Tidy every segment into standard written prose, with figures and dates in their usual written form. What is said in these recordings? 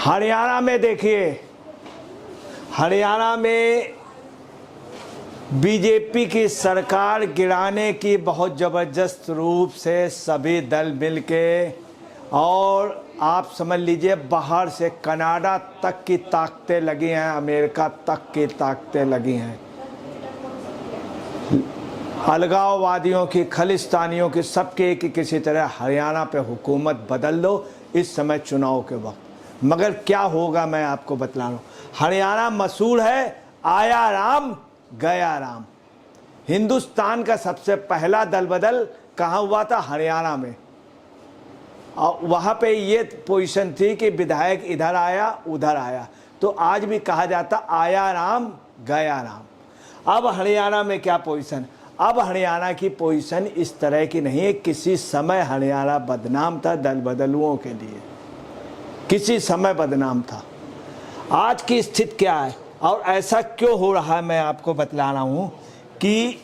हरियाणा में देखिए, हरियाणा में बीजेपी की सरकार गिराने की बहुत ज़बरदस्त रूप से सभी दल मिलके, और आप समझ लीजिए बाहर से कनाडा तक की ताकतें लगी हैं, अमेरिका तक की ताकतें लगी हैं। अलगाववादियों की, खलिस्तानियों की, सबके कि किसी तरह हरियाणा पे हुकूमत बदल दो इस समय चुनाव के वक्त। मगर क्या होगा मैं आपको बतला रहा हूँ। हरियाणा मशहूर है आया राम गया राम। हिंदुस्तान का सबसे पहला दल बदल कहाँ हुआ था? हरियाणा में। और वहाँ पे ये पोजीशन थी कि विधायक इधर आया उधर आया, तो आज भी कहा जाता आया राम गया राम। अब हरियाणा में क्या पोजीशन? अब हरियाणा की पोजीशन इस तरह की नहीं है। किसी समय हरियाणा बदनाम था दल बदलुओं के लिए, किसी समय बदनाम था। आज की स्थिति क्या है और ऐसा क्यों हो रहा है मैं आपको बतला रहा हूँ कि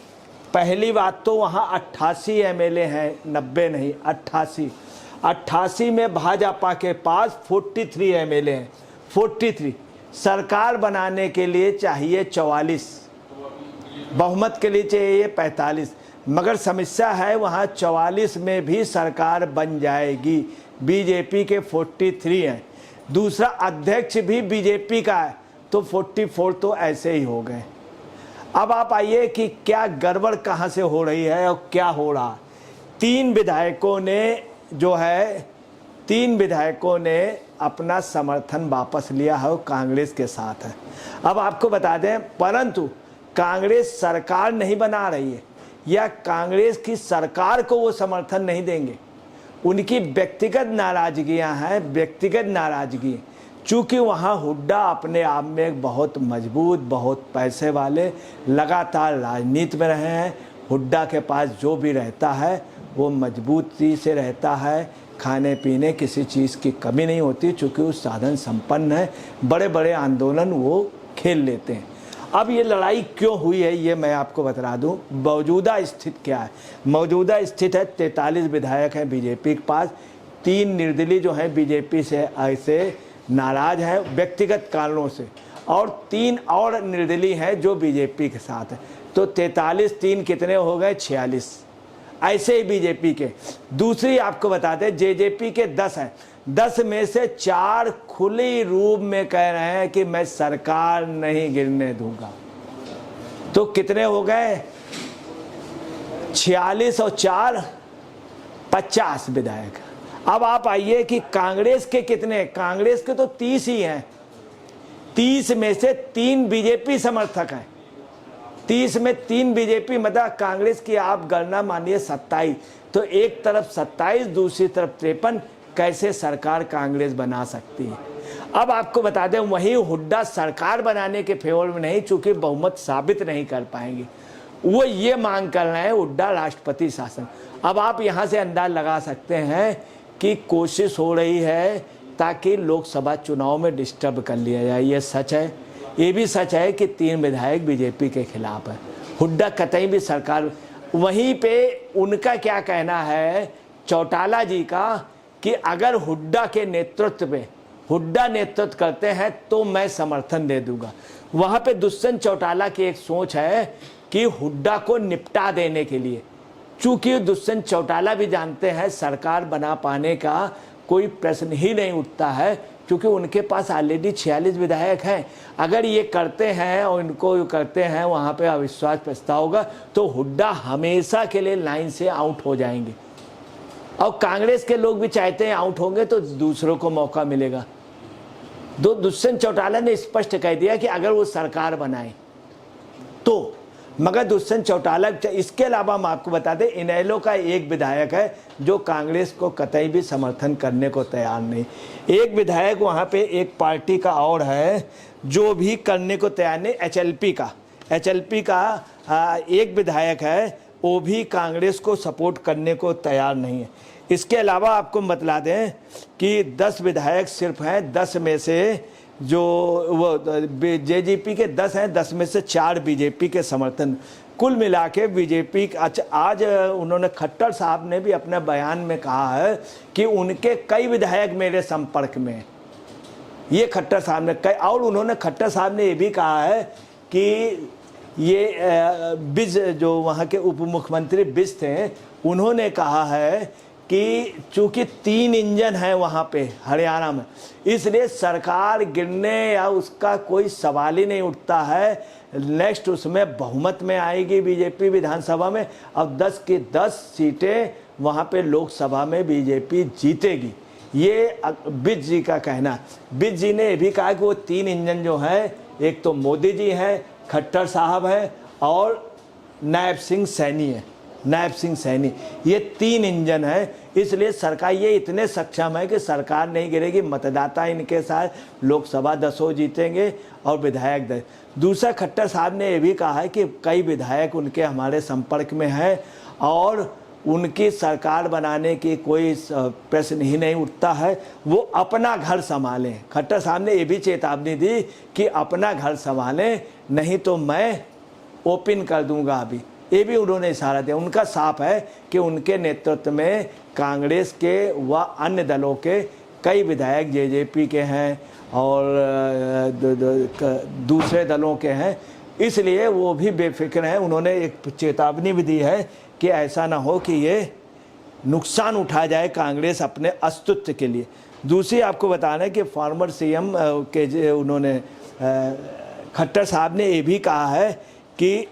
पहली बात तो वहाँ 88 एमएलए हैं, 90 नहीं 88 में भाजपा के पास 43 एमएलए हैं। 43 सरकार बनाने के लिए चाहिए 44, बहुमत के लिए चाहिए 45। मगर समस्या है वहाँ 44 में भी सरकार बन जाएगी। बीजेपी के 43 हैं, दूसरा अध्यक्ष भी बीजेपी का है, तो 44 तो ऐसे ही हो गए। अब आप आइए कि क्या गड़बड़ कहाँ से हो रही है और क्या हो रहा। तीन विधायकों ने अपना समर्थन वापस लिया है और कांग्रेस के साथ है। अब आपको बता दें, परंतु कांग्रेस सरकार नहीं बना रही है या कांग्रेस की सरकार को वो समर्थन नहीं देंगे। उनकी व्यक्तिगत नाराजगियां हैं, व्यक्तिगत नाराजगी। चूँकि वहाँ हुड्डा अपने आप में एक बहुत मजबूत, बहुत पैसे वाले, लगातार राजनीति में रहे हैं। हुड्डा के पास जो भी रहता है वो मजबूती से रहता है, खाने पीने किसी चीज़ की कमी नहीं होती, चूँकि वो साधन संपन्न है। बड़े बड़े आंदोलन वो खेल लेते हैं। अब ये लड़ाई क्यों हुई है ये मैं आपको बता दूं। मौजूदा स्थिति क्या है? मौजूदा स्थिति है 43 विधायक हैं बीजेपी के पास, 3 निर्दलीय जो हैं बीजेपी से ऐसे नाराज हैं व्यक्तिगत कारणों से, और 3 और निर्दलीय हैं जो बीजेपी के साथ हैं। तो 43 3 कितने हो गए? 46 ऐसे ही बीजेपी के। दूसरी आपको बता दें जेजेपी के 10 हैं, 10 में से 4 खुली रूप में कह रहे हैं कि मैं सरकार नहीं गिरने दूंगा। तो कितने हो गए? 46 और 4 50 विधायक। अब आप आइए कि कांग्रेस के कितने? कांग्रेस के तो 30 ही हैं। 30 में से 3 बीजेपी समर्थक हैं। 30 में 3 बीजेपी, मतलब कांग्रेस की आप गणना मानिए 27। तो एक तरफ 27, दूसरी तरफ 53। कैसे सरकार कांग्रेस बना सकती है? अब आपको बता दें वही हुड्डा सरकार बनाने के फेवर में नहीं, चूंकि बहुमत साबित नहीं कर पाएंगे। वो ये मांग कर रहे हैं हुड्डा राष्ट्रपति शासन। अब आप यहाँ से अंदाज लगा सकते हैं कि कोशिश हो रही है ताकि लोकसभा चुनाव में डिस्टर्ब कर लिया जाए। ये सच है। ये भी सच है कि 3 विधायक बीजेपी के खिलाफ है। हुड्डा कतई भी सरकार, वहीं पे उनका क्या कहना है चौटाला जी का कि अगर हुड्डा के नेतृत्व पे हुड्डा नेतृत्व करते हैं तो मैं समर्थन दे दूंगा। वहाँ पे दुष्यंत चौटाला की एक सोच है कि हुड्डा को निपटा देने के लिए, चूंकि दुष्यंत चौटाला भी जानते हैं सरकार बना पाने का कोई प्रश्न ही नहीं उठता है, क्योंकि उनके पास ऑलरेडी 46 विधायक हैं। अगर ये करते हैं और इनको करते हैं वहाँ पे अविश्वास प्रस्ताव होगा तो हुड्डा हमेशा के लिए लाइन से आउट हो जाएंगे। और कांग्रेस के लोग भी चाहते हैं आउट होंगे तो दूसरों को मौका मिलेगा। दुष्यंत चौटाला ने स्पष्ट कह दिया कि अगर वो सरकार बनाए तो, मगर दुष्यंत चौटाला, इसके अलावा हम आपको बता दें इनेलो का एक विधायक है जो कांग्रेस को कतई भी समर्थन करने को तैयार नहीं। एक विधायक वहाँ पे एक पार्टी का और है जो भी करने को तैयार नहीं, एचएलपी का एक विधायक है, वो भी कांग्रेस को सपोर्ट करने को तैयार नहीं है। इसके अलावा आपको बतला दें कि 10 विधायक सिर्फ हैं, 10 में से जो वो जेजेपी के 10 हैं, 10 में से 4 बीजेपी के समर्थन। कुल मिला के बीजेपी आज उन्होंने, खट्टर साहब ने भी अपने बयान में कहा है कि उनके कई विधायक मेरे संपर्क में हैं। ये खट्टर साहब ने कहा। और उन्होंने खट्टर साहब ने ये भी कहा है कि ये बिज जो वहाँ के उप मुख्यमंत्री बिज थे, उन्होंने कहा है कि चूंकि 3 इंजन है वहाँ पे हरियाणा में, इसलिए सरकार गिरने या उसका कोई सवाल ही नहीं उठता है। नेक्स्ट उसमें बहुमत में आएगी बीजेपी विधानसभा में, अब 10 की 10 सीटें वहाँ पे लोकसभा में बीजेपी जीतेगी, ये बिज जी का कहना। बिज जी ने भी कहा कि वो 3 इंजन जो है, एक तो मोदी जी हैं, खट्टर साहब है और नायब सिंह सैनी है, नायब सिंह सैनी, ये 3 इंजन है। इसलिए सरकार ये इतने सक्षम है कि सरकार नहीं गिरेगी, मतदाता इनके साथ लोकसभा 10 जीतेंगे और विधायक 10। दूसरा, खट्टर साहब ने ये भी कहा है कि कई विधायक उनके हमारे संपर्क में हैं और उनकी सरकार बनाने की कोई प्रश्न ही नहीं उठता है, वो अपना घर संभालें। खट्टर साहब ने ये भी चेतावनी दी कि अपना घर संभालें, नहीं तो मैं ओपन कर दूंगा अभी, ये भी उन्होंने इशारा दिया। उनका साफ है कि उनके नेतृत्व में कांग्रेस के व अन्य दलों के कई विधायक जेजेपी के हैं और दूसरे दलों के हैं, इसलिए वो भी बेफिक्र हैं। उन्होंने एक चेतावनी भी दी है कि ऐसा ना हो कि ये नुकसान उठा जाए कांग्रेस अपने अस्तित्व के लिए। दूसरी आपको बताना है कि फॉर्मर सीएम के उन्होंने खट्टर साहब ने ये भी कहा है कि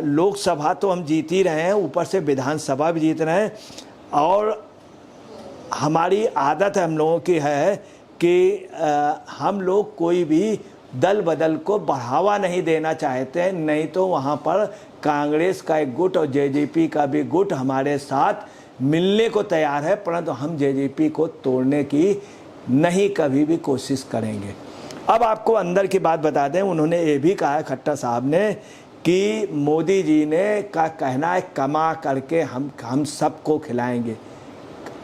लोकसभा तो हम जीत ही रहे हैं, ऊपर से विधानसभा भी जीत रहे हैं और हमारी आदत हम लोगों की है कि हम लोग कोई भी दल बदल को बढ़ावा नहीं देना चाहते हैं, नहीं तो वहाँ पर कांग्रेस का एक गुट और जेजेपी का भी गुट हमारे साथ मिलने को तैयार है, परंतु हम जेजेपी को तोड़ने की नहीं कभी भी कोशिश करेंगे। अब आपको अंदर की बात बता दें, उन्होंने ये भी कहा है खट्टर साहब ने कि मोदी जी ने का कहना है कमा करके हम सबको खिलाएंगे,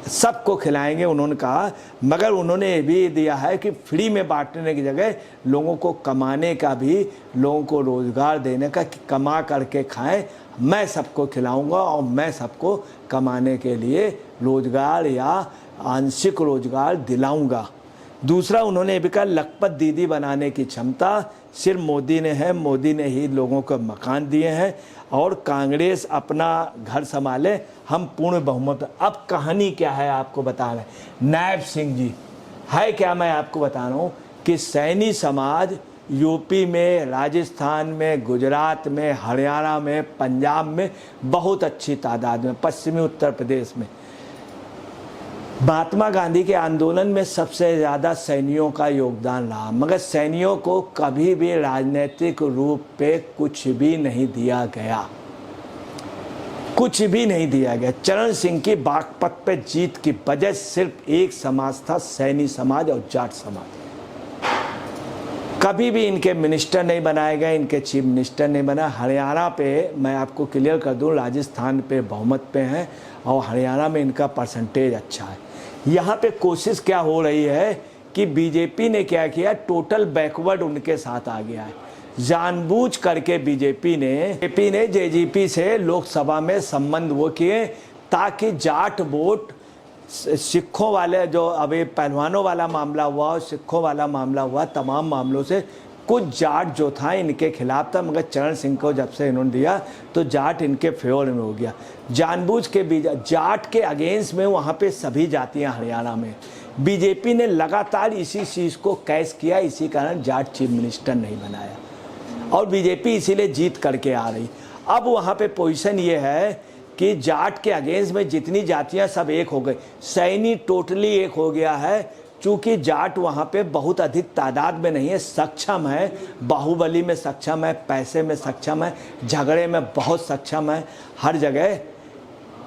सबको खिलाएंगे उन्होंने कहा, मगर उन्होंने ये भी दिया है कि फ्री में बांटने की जगह लोगों को कमाने का भी, लोगों को रोज़गार देने का, कि कमा करके खाएं, मैं सबको खिलाऊंगा और मैं सबको कमाने के लिए रोज़गार या आंशिक रोज़गार दिलाऊंगा। दूसरा, उन्होंने भी कहा लखपत दीदी बनाने की क्षमता सिर्फ मोदी ने है, मोदी ने ही लोगों को मकान दिए हैं और कांग्रेस अपना घर संभाले, हम पूर्ण बहुमत। अब कहानी क्या है आपको बता रहे हैं नायब सिंह जी, है क्या मैं आपको बता रहा हूँ कि सैनी समाज यूपी में, राजस्थान में, गुजरात में, हरियाणा में, पंजाब में बहुत अच्छी तादाद में, पश्चिमी उत्तर प्रदेश में महात्मा गांधी के आंदोलन में सबसे ज़्यादा सैनियों का योगदान रहा, मगर सैनियों को कभी भी राजनीतिक रूप पे कुछ भी नहीं दिया गया, कुछ भी नहीं दिया गया। चरण सिंह की बागपत पे जीत की वजह सिर्फ एक समाज था, सैनी समाज और जाट समाज। कभी भी इनके मिनिस्टर नहीं बनाए गए, इनके चीफ मिनिस्टर नहीं बना। हरियाणा पे मैं आपको क्लियर कर दूं, राजस्थान पे बहुमत पे हैं और हरियाणा में इनका परसेंटेज अच्छा है। यहाँ पे कोशिश क्या हो रही है कि बीजेपी ने क्या किया, टोटल बैकवर्ड उनके साथ आ गया है। जानबूझ करके बीजेपी ने जेजेपी से लोकसभा में संबंध वो किए ताकि जाट वोट, सिखों वाले जो अभी पहलवानों वाला मामला हुआ और सिखों वाला मामला हुआ, तमाम मामलों से कुछ जाट जो था इनके खिलाफ था, मगर चरण सिंह को जब से इन्होंने दिया तो जाट इनके फेवर में हो गया। जानबूझ के जाट के अगेंस्ट में वहाँ पे सभी जातियाँ हरियाणा में, बीजेपी ने लगातार इसी चीज़ को कैश किया, इसी कारण जाट चीफ मिनिस्टर नहीं बनाया और बीजेपी इसीलिए जीत करके आ रही। अब वहाँ पे पोजीशन ये है कि जाट के अगेंस्ट में जितनी जातियां सब एक हो गई, सैनी टोटली एक हो गया है। चूंकि जाट वहाँ पे बहुत अधिक तादाद में नहीं है, सक्षम है, बाहुबली में सक्षम है, पैसे में सक्षम है, झगड़े में बहुत सक्षम है हर जगह,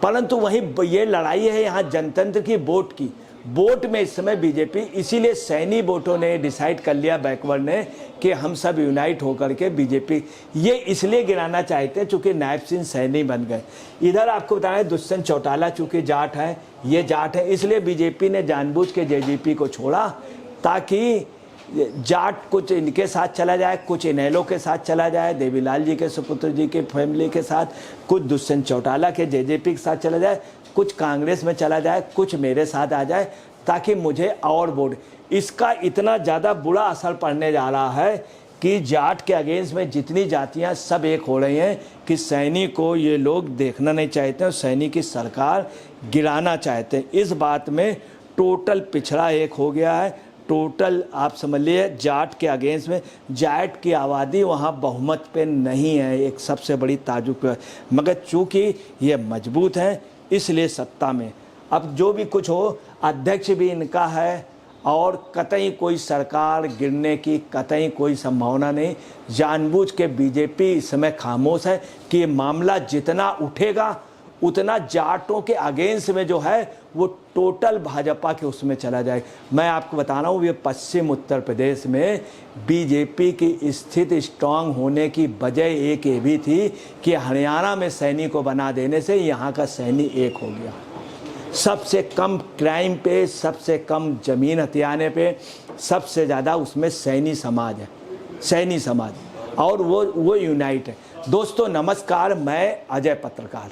परंतु वहीं ये लड़ाई है यहाँ जनतंत्र की, वोट की। वोट में इस समय बीजेपी, इसीलिए सैनी वोटों ने डिसाइड कर लिया बैकवर्ड ने कि हम सब यूनाइट होकर के बीजेपी, ये इसलिए गिराना चाहते हैं चूंकि नायब सिंह सैनी बन गए। इधर आपको बताएं दुष्यंत चौटाला चूंकि जाट है, ये जाट है, इसलिए बीजेपी ने जानबूझ के जेजेपी को छोड़ा ताकि जाट कुछ इनके साथ चला जाए, कुछ इनेलो के साथ चला जाए, देवीलाल जी के सुपुत्र जी के फैमिली के साथ, कुछ दुष्यंत चौटाला के जेजेपी के साथ चला जाए, कुछ कांग्रेस में चला जाए, कुछ मेरे साथ आ जाए ताकि मुझे और वोट। इसका इतना ज़्यादा बुरा असर पड़ने जा रहा है कि जाट के अगेंस्ट में जितनी जातियां सब एक हो रही हैं कि सैनिक को ये लोग देखना नहीं चाहते और सैनिक की सरकार गिराना चाहते हैं। इस बात में टोटल पिछड़ा एक हो गया है। टोटल आप समझ लिए जाट के अगेंस्ट में, जाट की आबादी वहाँ बहुमत पे नहीं है, एक सबसे बड़ी ताजुब, मगर चूँकि ये मजबूत हैं इसलिए सत्ता में। अब जो भी कुछ हो, अध्यक्ष भी इनका है और कतई कोई सरकार गिरने की कतई कोई संभावना नहीं। जानबूझ के बीजेपी इस समय खामोश है कि ये मामला जितना उठेगा उतना जाटों के अगेंस्ट में जो है वो टोटल भाजपा के उसमें चला जाए। मैं आपको बता रहा हूँ ये पश्चिम उत्तर प्रदेश में बीजेपी की स्थिति स्ट्रांग होने की वजह एक ये भी थी कि हरियाणा में सैनिक को बना देने से यहाँ का सैनिक एक हो गया। सबसे कम क्राइम पे, सबसे कम जमीन हथियाने पे, सबसे ज़्यादा उसमें सैनी समाज है, सैनी समाज, और वो यूनाइट है। दोस्तों नमस्कार, मैं अजय पत्रकार।